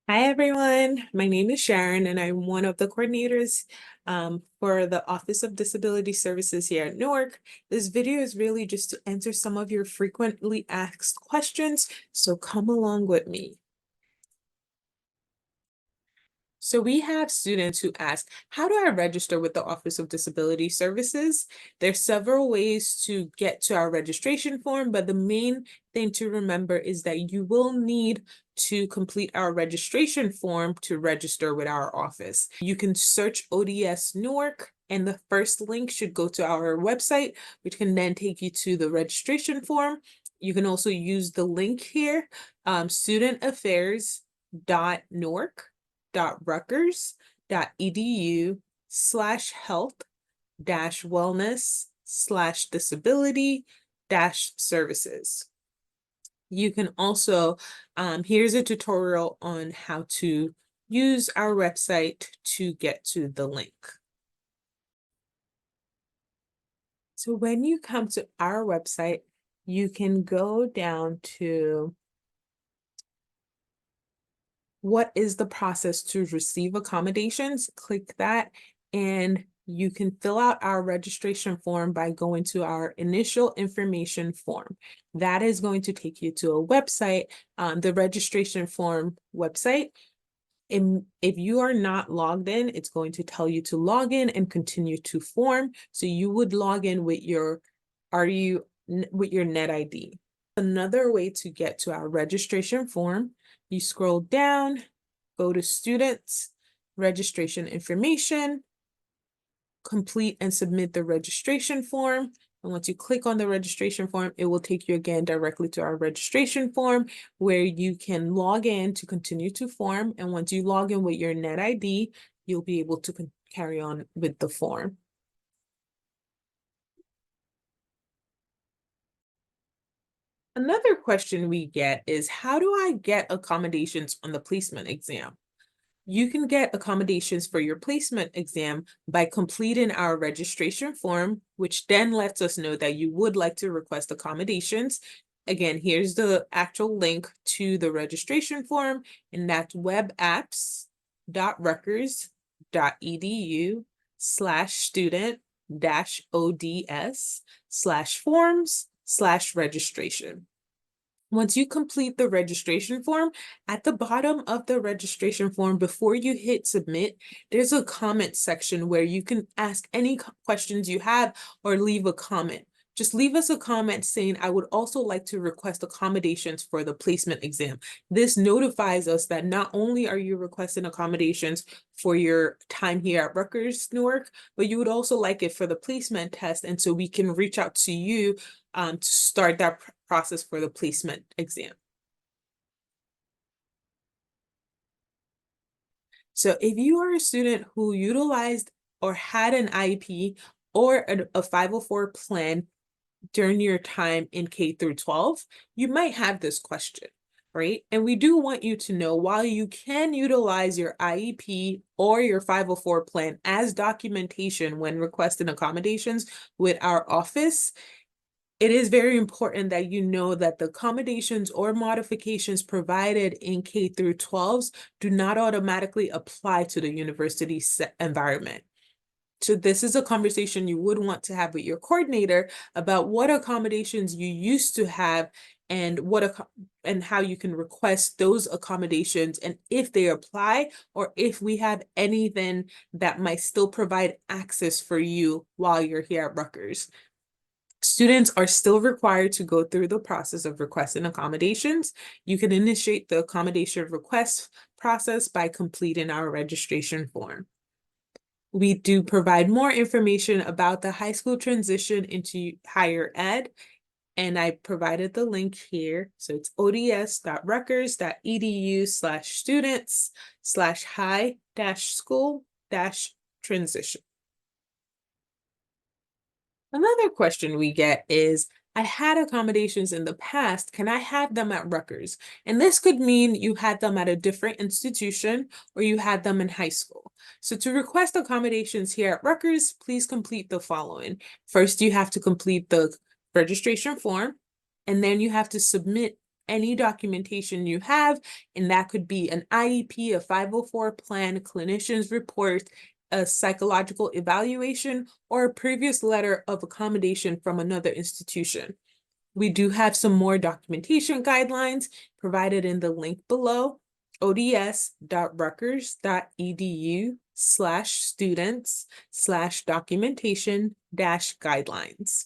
Hi, everyone. My name is Sharon, and I'm one of the coordinators for the Office of Disability Services here at Newark. This video is really just to answer some of your frequently asked questions, so come along with me. So we have students who ask, how do I register with the Office of Disability Services? There's several ways to get to our registration form, but the main thing to remember is that you will need to complete our registration form to register with our office. You can search ODS Newark, and the first link should go to our website, which can then take you to the registration form. You can also use the link here, studentaffaires.newark.rutgers.edu/health-wellness/disability-services. You can also, here's a tutorial on how to use our website to get to the link. So when you come to our website, you can go down to what is the process to receive accommodations? Click that, and you can fill out our registration form by going to our initial information form. That is going to take you to a website, the registration form website. If you are not logged in, it's going to tell you to log in and continue to form. So you would log in with your net ID. Another way to get to our registration form, you scroll down, go to students, registration information, complete and submit the registration form. And once you click on the registration form, it will take you again directly to our registration form where you can log in to continue to form. And once you log in with your net ID, you'll be able to carry on with the form. Another question we get is, how do I get accommodations on the placement exam? You can get accommodations for your placement exam by completing our registration form, which then lets us know that you would like to request accommodations. Again, here's the actual link to the registration form, and that's webapps.rutgers.edu/student-ods/forms/registration. Once you complete the registration form, at the bottom of the registration form, before you hit submit, there's a comment section where you can ask any questions you have or leave a comment. Just leave us a comment saying, I would also like to request accommodations for the placement exam. This notifies us that not only are you requesting accommodations for your time here at Rutgers Newark, but you would also like it for the placement test. And so we can reach out to you to start that process for the placement exam. So if you are a student who utilized or had an IEP or a 504 plan during your time in K through 12, you might have this question, right? And we do want you to know, while you can utilize your IEP or your 504 plan as documentation when requesting accommodations with our office, it is very important that you know that the accommodations or modifications provided in K through 12s do not automatically apply to the university environment. So this is a conversation you would want to have with your coordinator about what accommodations you used to have and and how you can request those accommodations, and if they apply, or if we have anything that might still provide access for you while you're here at Rutgers. Students are still required to go through the process of requesting accommodations. You can initiate the accommodation request process by completing our registration form. We do provide more information about the high school transition into higher ed, and I provided the link here. So it's ods.rutgers.edu/students/high-school-transition. Another question we get is, I had accommodations in the past, can I have them at Rutgers? And this could mean you had them at a different institution or you had them in high school. So to request accommodations here at Rutgers, please complete the following. First, you have to complete the registration form, and then you have to submit any documentation you have, and that could be an IEP, a 504 plan, clinician's report, a psychological evaluation, or a previous letter of accommodation from another institution. We do have some more documentation guidelines provided in the link below, ods.rutgers.edu/students/documentation-guidelines.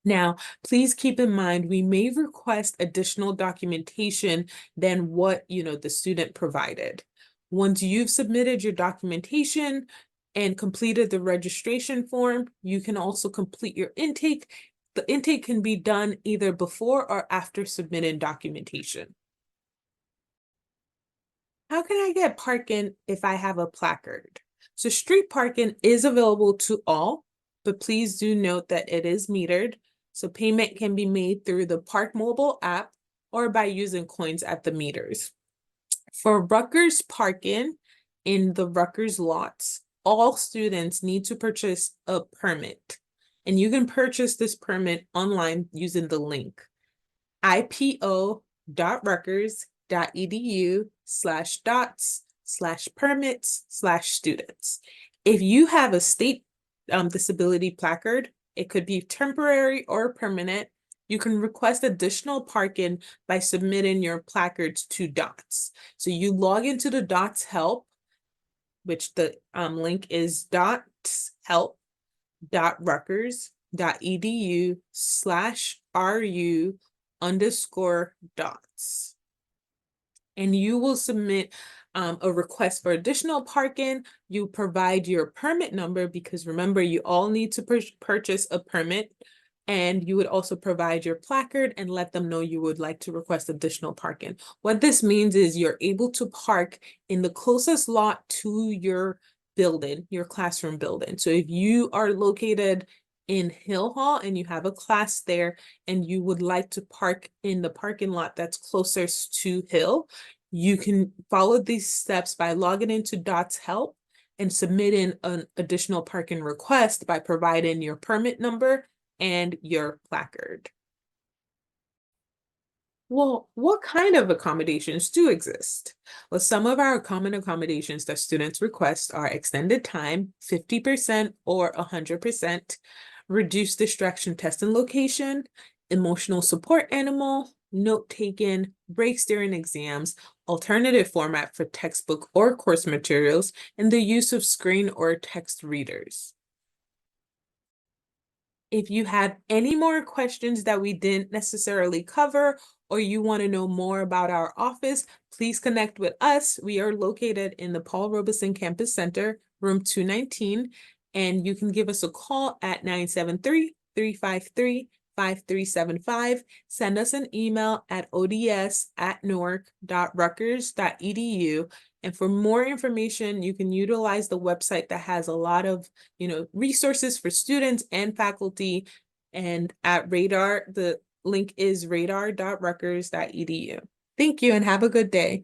Now, please keep in mind, we may request additional documentation than what, the student provided. Once you've submitted your documentation and completed the registration form, you can also complete your intake. The intake can be done either before or after submitting documentation. How can I get parking if I have a placard? So street parking is available to all, but please do note that it is metered. So payment can be made through the Park Mobile app or by using coins at the meters. For Rutgers parking in the Rutgers lots, all students need to purchase a permit. And you can purchase this permit online using the link ipo.rutgers.edu/dots/permits/students. If you have a state disability placard, it could be temporary or permanent. You can request additional parking by submitting your placards to DOTS. So you log into the DOTS help, which the link is dotshelp.rutgers.edu/ru_dots. And you will submit a request for additional parking. You provide your permit number, because remember, you all need to purchase a permit. And you would also provide your placard and let them know you would like to request additional parking. What this means is you're able to park in the closest lot to your building, your classroom building. So if you are located in Hill Hall and you have a class there and you would like to park in the parking lot that's closest to Hill, you can follow these steps by logging into DOTS Help and submitting an additional parking request by providing your permit number and your placard. Well, what kind of accommodations do exist? Well, some of our common accommodations that students request are extended time, 50% or 100%, reduced distraction test and location, emotional support animal, note taken, breaks during exams, alternative format for textbook or course materials, and the use of screen or text readers. If you have any more questions that we didn't necessarily cover, or you want to know more about our office, please connect with us. We are located in the Paul Robeson Campus Center, room 219, and you can give us a call at 973-353-5375. Send us an email at ods@newark.rutgers.edu. And for more information, you can utilize the website that has a lot of, resources for students and faculty. And at Radar, the link is radar.rutgers.edu. Thank you and have a good day.